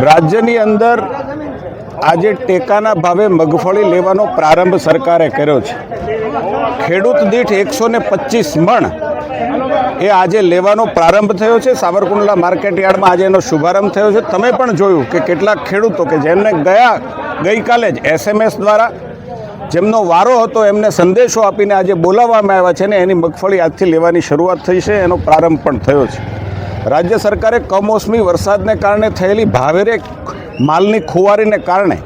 રાજ્યની અંદર આજે ટેકાના ભાવે મગફળી લેવાનો પ્રારંભ સરકારે કર્યો છે. ખેડૂત દીઠ 125 મણ એ આજે લેવાનો પ્રારંભ થયો છે. સાવરકુંડલા માર્કેટ યાર્ડમાં આજે એનો શુભારંભ થયો છે. તમે પણ જોયું કે કેટલાક ખેડૂતો કે જેમને ગઈકાલે જ SMS દ્વારા જેમનો વારો હતો એમને સંદેશો આપીને આજે બોલાવવામાં આવ્યા છે ને એની મગફળી આજથી લેવાની શરૂઆત થઈ છે. એનો પ્રારંભ પણ થયો છે. રાજ્ય સરકારે કમોસમી વરસાદને કારણે થયેલી ભાવેરે માલની ખુવારીને કારણે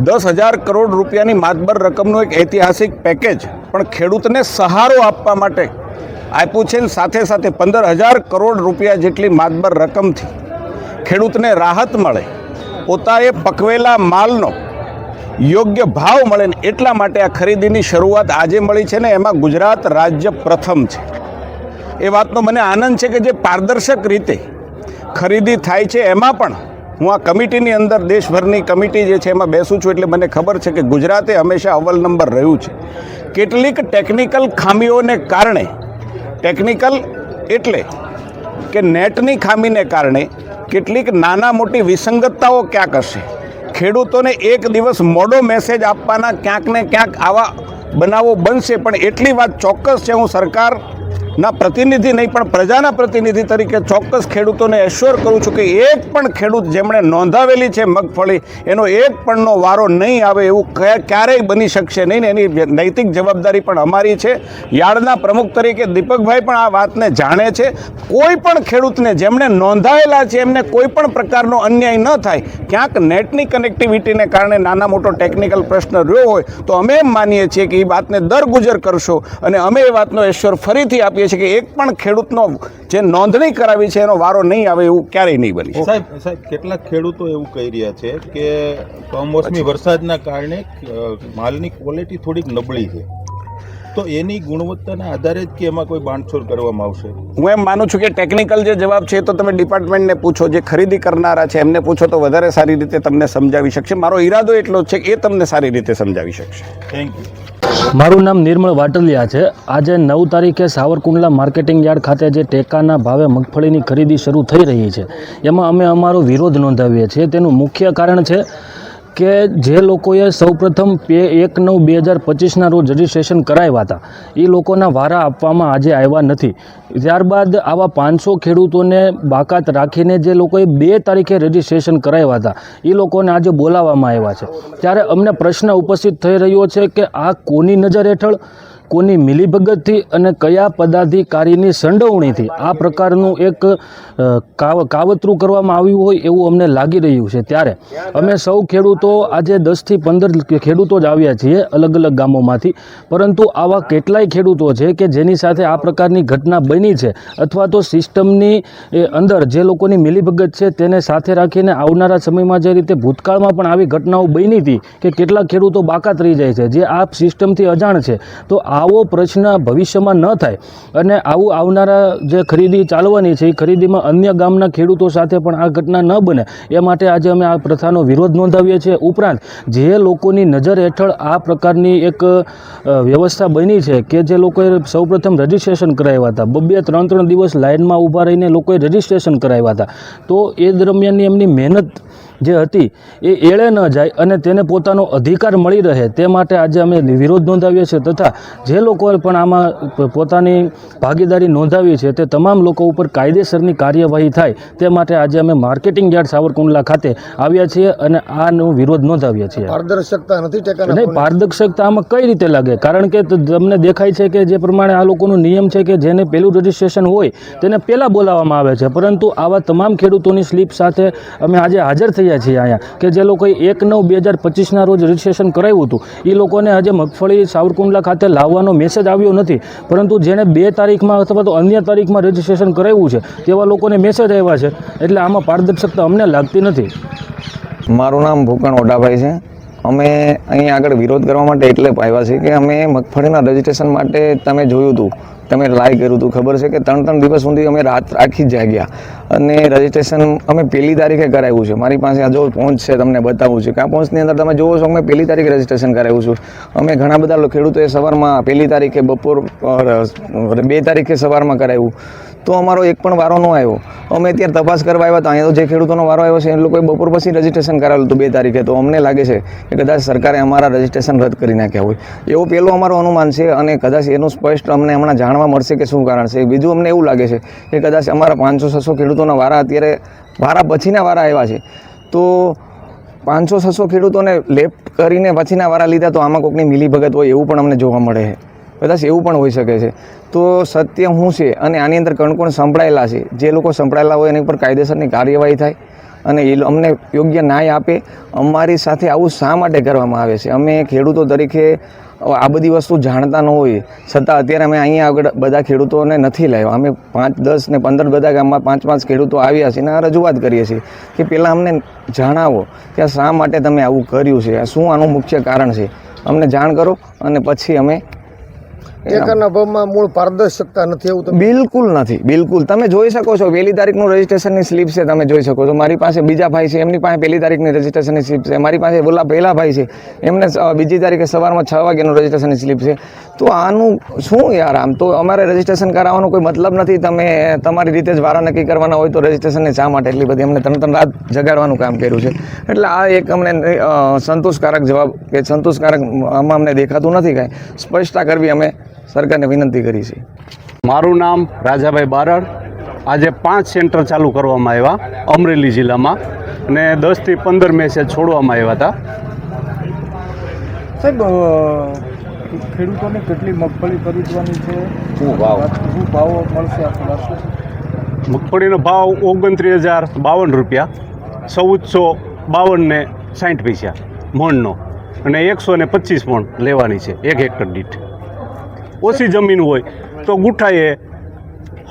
10,000 કરોડ રૂપિયાની માતબર રકમનું એક ઐતિહાસિક પેકેજ પણ ખેડૂતને સહારો આપવા માટે આપ્યું છે. સાથે સાથે 15,000 કરોડ રૂપિયા જેટલી માતબર રકમથી ખેડૂતને રાહત મળે, પોતાએ પકવેલા માલનો યોગ્ય ભાવ મળે ને એટલા માટે આ ખરીદીની શરૂઆત આજે મળી છે ને એમાં ગુજરાત રાજ્ય પ્રથમ છે. એ વાતનો મને આનંદ છે કે જે પારદર્શક રીતે ખરીદી થાય છે એમાં પણ હું આ કમિટીની અંદર દેશભરની કમિટી જે છે એમાં બેસું છું એટલે મને ખબર છે કે ગુજરાતે હંમેશા અવ્વલ નંબર રહ્યું છે. કેટલીક ટેકનિકલ ખામીઓને કારણે, ટેકનિકલ એટલે કે નેટની ખામીને કારણે કેટલીક નાના મોટી વિસંગતતાઓ ક્યાંક હશે. ખેડૂતોને એક દિવસ મોડો મેસેજ આપવાના ક્યાંક ને ક્યાંક આવા બનાવો બનશે, પણ એટલી વાત ચોક્કસ છે, હું સરકારના પ્રતિનિધિ નહીં પણ પ્રજાના પ્રતિનિધિ તરીકે ચોક્કસ ખેડૂતોને એશ્યોર કરું છું કે એક પણ ખેડૂત જેમણે નોંધાવેલી છે મગફળી એનો એક પણનો વારો નહીં આવે એવું ક્યારેય બની શકશે નહીં ને એની નૈતિક જવાબદારી પણ અમારી છે. યાર્ડના પ્રમુખ તરીકે દીપકભાઈ પણ આ વાતને જાણે છે. કોઈ પણ ખેડૂતને જેમણે નોંધાયેલા છે એમને કોઈ પણ પ્રકારનો અન્યાય ન થાય. ક્યાંક નેટની કનેક્ટિવિટીને કારણે નાના મોટો ટેકનિકલ પ્રશ્ન રહ્યો હોય તો અમે એમ માનીએ છીએ કે એ વાતને દરગુજર કરશો અને અમે એ વાતનો એશ્યોર ફરીથી આપીએ છીએ કે એક પણ ખેડૂતનો જે નોંધણી કરાવી છે એનો વારો નહીં આવે એવું ક્યારેય નહીં બની. સાહેબ કેટલાક ખેડૂતો એવું કહી રહ્યા છે કે કમોસમી વરસાદના કારણે માલની ક્વોલિટી થોડીક નબળી છે, તો એની ગુણવત્તાના આધારે જ કે એમાં કોઈ બાંધછોડ કરવામાં આવશે? હું એમ માનું છું કે ટેકનિકલ જે જવાબ છે એ તો તમે ડિપાર્ટમેન્ટને પૂછો, જે ખરીદી કરનારા છે એમને પૂછો તો વધારે સારી રીતે તમને સમજાવી શકશે. મારો ઈરાદો એટલો જ છે કે એ તમને સારી રીતે સમજાવી શકશે. Thank you. મારું નામ નિર્મળ વાટલિયા છે. આજે 9 તારીખે સાવરકુંડલા માર્કેટિંગ યાર્ડ ખાતે જે ટેકાના ભાવે મગફળીની ખરીદી શરૂ થઈ રહી છે એમાં અમે અમારો વિરોધ નોંધાવીએ છીએ. તેનું મુખ્ય કારણ છે કે જે લોકોએ સૌપ્રથમ 1/9/2025ના રોજ રજિસ્ટ્રેશન કરાવ્યા હતા એ લોકોના વારા આપવામાં આજે આવ્યા નથી. ત્યારબાદ આવા 500 ખેડૂતોને બાકાત રાખીને જે લોકોએ 2 તારીખે રજિસ્ટ્રેશન કરાવ્યા હતા એ લોકોને આજે બોલાવવામાં આવ્યા છે. ત્યારે અમને પ્રશ્ન ઉપસ્થિત થઈ રહ્યો છે કે આ કોની નજર હેઠળ, કોની મિલીભગતથી અને કયા પદાધિકારીની સંડોવણીથી આ પ્રકારનું એક કાવતરું કરવામાં આવ્યું હોય એવું અમને લાગી રહ્યું છે. ત્યારે અમે સૌ ખેડૂતો આજે 10થી 15 ખેડૂતો જ આવ્યા છીએ અલગ અલગ ગામોમાંથી, પરંતુ આવા કેટલાય ખેડૂતો છે કે જેની સાથે આ પ્રકારની ઘટના બની છે અથવા તો સિસ્ટમની અંદર જે લોકોની મિલીભગત છે તેને સાથે રાખીને આવનારા સમયમાં જે રીતે ભૂતકાળમાં પણ આવી ઘટનાઓ બની હતી કે કેટલાક ખેડૂતો બાકાત રહી જાય છે જે આ સિસ્ટમથી અજાણ છે, તો આવો પ્રશ્ન ભવિષ્યમાં ન થાય અને આવું આવનારા જે ખરીદી ચાલવાની છે એ ખરીદીમાં અન્ય ગામના ખેડૂતો સાથે પણ આ ઘટના ન બને એ માટે આજે અમે આ પ્રથાનો વિરોધ નોંધાવીએ છીએ. ઉપરાંત જે લોકોની નજર હેઠળ આ પ્રકારની એક વ્યવસ્થા બની છે કે જે લોકોએ સૌપ્રથમ રજિસ્ટ્રેશન કરાવ્યા હતા, 2-3 દિવસ લાઇનમાં ઊભા રહીને લોકોએ રજિસ્ટ્રેશન કરાવ્યા હતા, તો એ દરમિયાનની એમની મહેનત જે હતી એ એળે ન જાય અને તેને પોતાનો અધિકાર મળી રહે તે માટે આજે અમે વિરોધ નોંધાવીએ છીએ. તથા જે લોકોએ પણ આમાં પોતાની ભાગીદારી નોંધાવી છે તે તમામ લોકો ઉપર કાયદેસરની કાર્યવાહી થાય તે માટે આજે અમે માર્કેટિંગ યાર્ડ સાવરકુંડલા ખાતે આવ્યા છીએ અને આનો વિરોધ નોંધાવીએ છીએ. પારદર્શકતા નથી ટેકાના નહીં, પારદર્શકતા આમાં કઈ રીતે લાગે? કારણ કે તમને દેખાય છે કે જે પ્રમાણે આ લોકોનો નિયમ છે કે જેને પહેલું રજિસ્ટ્રેશન હોય તેને પહેલાં બોલાવવામાં આવે છે, પરંતુ આવા તમામ ખેડૂતોની સ્લીપ સાથે અમે આજે હાજર થયા છીએ અહીંયા કે જે લોકોએ 1/9/2025ના રોજ રજિસ્ટ્રેશન કરાવ્યું હતું એ લોકોને આજે મગફળી સાવરકુંડલા ખાતે લાવવાનો મેસેજ આવ્યો નથી, પરંતુ જેણે 2 તારીખમાં અથવા તો અન્ય તારીખમાં રજિસ્ટ્રેશન કરાવ્યું છે તેવા લોકોને મેસેજ આવ્યા છે. એટલે આમાં પારદર્શકતા અમને લાગતી નથી. મારું નામ ભૂકણ ઓઢાભાઈ છે. અમે અહીં આગળ વિરોધ કરવા માટે એટલે આવ્યા છીએ કે અમે મગફળીના રજિસ્ટ્રેશન માટે તમે જોયું હતું, તમે લાઈ કર્યું હતું, ખબર છે કે 3 દિવસ સુધી અમે રાત આખી જાગ્યા અને રજિસ્ટ્રેશન અમે 1 તારીખે કરાવ્યું છે. મારી પાસે આ જો પહોંચ છે, તમને બતાવું છું કે આ પહોંચની અંદર તમે જુઓ છો અમે 1 તારીખે રજિસ્ટ્રેશન કરાવ્યું છું. અમે ઘણા બધા ખેડૂતોએ સવારમાં 1 તારીખે બપોર 2 તારીખે સવારમાં કરાવ્યું. તો અમારો એક પણ વારો ન આવ્યો. અમે અત્યારે તપાસ કરવા આવ્યા હતા, અહીંયા તો જે ખેડૂતોનો વારો આવ્યો છે એ લોકોએ બપોર પછી રજીસ્ટ્રેશન કરાવેલું હતું 2 તારીખે. તો અમને લાગે છે કે કદાચ સરકારે અમારા રજીસ્ટ્રેશન રદ કરી નાખ્યા હોય, એવો પહેલો અમારો અનુમાન છે. અને કદાચ એનું સ્પષ્ટ અમને હમણાં જાણવા મળશે કે શું કારણ છે. બીજું અમને એવું લાગે છે કે કદાચ અમારા 500-600 ખેડૂતોના વારા અત્યારે વારા પછીના વારા આવ્યા છે. તો 500-600 ખેડૂતોને લેફ્ટ કરીને પછીના વારા લીધા, તો આમાં કોઈકની મિલીભગત હોય એવું પણ અમને જોવા મળે છે. કદાચ એવું પણ હોઈ શકે છે. તો સત્ય શું છે અને આની અંદર કોણ સંભળાયેલા છે, જે લોકો સંભળાયેલા હોય એની પર કાયદેસરની કાર્યવાહી થાય અને એ અમને યોગ્ય ન્યાય આપે. અમારી સાથે આવું શા માટે કરવામાં આવે છે? અમે ખેડૂતો તરીકે આ બધી વસ્તુ જાણતા ન હોઈએ છતાં અત્યારે અમે અહીંયા આગળ બધા ખેડૂતોને નથી લાવ્યા. અમે 5, 10 ને 15 બધા ગામમાં 5-5 ખેડૂતો આવ્યા છે અને આ રજૂઆત કરીએ છીએ કે પહેલાં અમને જણાવો કે શા માટે તમે આવું કર્યું છે, શું આનું મુખ્ય કારણ છે, અમને જાણ કરો. અને પછી અમે ટેકાના ભાવમાં મૂળ પારદર્શકતા નથી એવું તમે બિલકુલ નથી. બિલકુલ તમે જોઈ શકો છો, 1લી તારીખનું રજીસ્ટ્રેશનની સ્લીપ છે, તમે જોઈ શકો છો. મારી પાસે બીજા ભાઈ છે, એમની પાસે 1લી તારીખની રજીસ્ટ્રેશનની સ્લીપ છે. મારી પાસે ઓલા પહેલા ભાઈ છે, એમને 2જી તારીખે સવારમાં 6 વાગ્યાનું રજીસ્ટ્રેશનની સ્લીપ છે. તો આનું શું યાર? આમ તો અમારે રજીસ્ટ્રેશન કરાવવાનો કોઈ મતલબ નથી. તમે તમારી રીતે જ વારા નક્કી કરવાના હોય તો રજીસ્ટ્રેશનને શા માટે એટલી બધી અમને 3 રાત જગાડવાનું કામ કર્યું છે? એટલે આ એક અમને સંતોષકારક જવાબ કે સંતોષકારક આમાં અમને દેખાતું નથી. કાંઈ સ્પષ્ટતા કરવી અમે સરકારને વિનંતી કરી છે. મારું નામ રાજાભાઈ બારડ. આજે 5 સેન્ટર ચાલુ કરવામાં આવ્યા અમરેલી જિલ્લામાં અને 10 થી 15 મેસેજ છોડવામાં આવ્યા હતા. સાહેબ ખેડૂતોને કેટલી મગફળી ખરીદવાની છે, શું ભાવ મળશે આખું વાર્ષિક? મગફળીનો ભાવ 29,052 રૂપિયા, 1452 ને 60 પૈસા મણનો અને 125 મણ લેવાની છે 1 હેક્ટર દીઠ. ઓછી જમીન હોય તો ગુઠાએ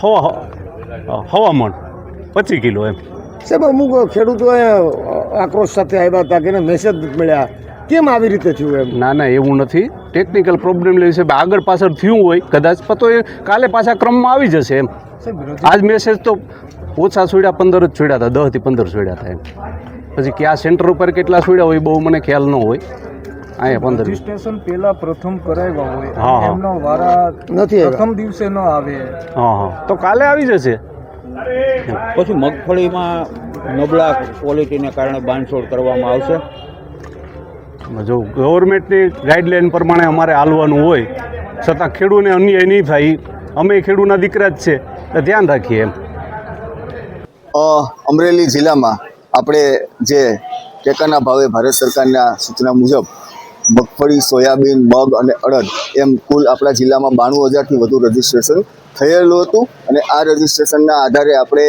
હવા મણ 25 કિલો એમ. સાહેબ અમુક ખેડૂતો આક્રોશ સાથે આવ્યા હતા કે એને મેસેજ મળ્યા, કેમ આવી રીતે થયું એમ? ના એવું નથી, ટેકનિકલ પ્રોબ્લેમ લે છે. આગળ પાછળ થયું હોય કદાચ, તો એ કાલે પાછા ક્રમમાં આવી જશે એમ. આજ મેસેજ તો ઓછા છોડ્યા, 15 જ છોડ્યા હતા, 10 થી 15 છોડ્યા હતા એમ. પછી કયા સેન્ટર ઉપર કેટલા છોડ્યા હોય બહુ મને ખ્યાલ ન હોય. અહીંયા 15 રજીસ્ટ્રેશન પહેલા પ્રથમ કરાવ્યા હોય, હા. એમનો વારા નથી પ્રથમ દિવસે ન આવે, હા તો કાલે આવી જશે. પછી મગફળીમાં નબળા ક્વોલિટીને કારણે બાંધછોડ કરવામાં આવશે. જો ગવર્મેન્ટની ગાઈડલાઈન પ્રમાણે અમારે હાલવાનું હોય છતાં ખેડૂતને અન્યાય નહીં થાય, અમે ખેડૂતના દીકરા જ છે તો ધ્યાન રાખીએ એમ. અમરેલી જિલ્લામાં આપણે જે ટેકાના ભાવે ભારત સરકારના સૂચના મુજબ મગફળી, સોયાબીન, મગ અને અડદ એમ કુલ આપણા જિલ્લામાં 92,000થી વધુ રજીસ્ટ્રેશન થયેલું હતું. અને આ રજીસ્ટ્રેશનના આધારે આપણે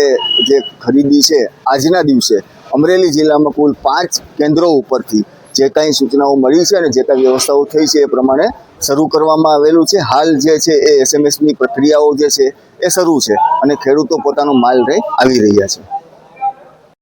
જે ખરીદી છે આજના દિવસે અમરેલી જિલ્લામાં કુલ 5 કેન્દ્રો ઉપરથી જે કાંઈ સૂચનાઓ મળી છે અને જે કાંઈ વ્યવસ્થાઓ થઈ છે એ પ્રમાણે શરૂ કરવામાં આવેલું છે. હાલ જે છે એ એસએમએસની પ્રક્રિયાઓ જે છે એ શરૂ છે અને ખેડૂતો પોતાનો માલ લઈ આવી રહ્યા છે.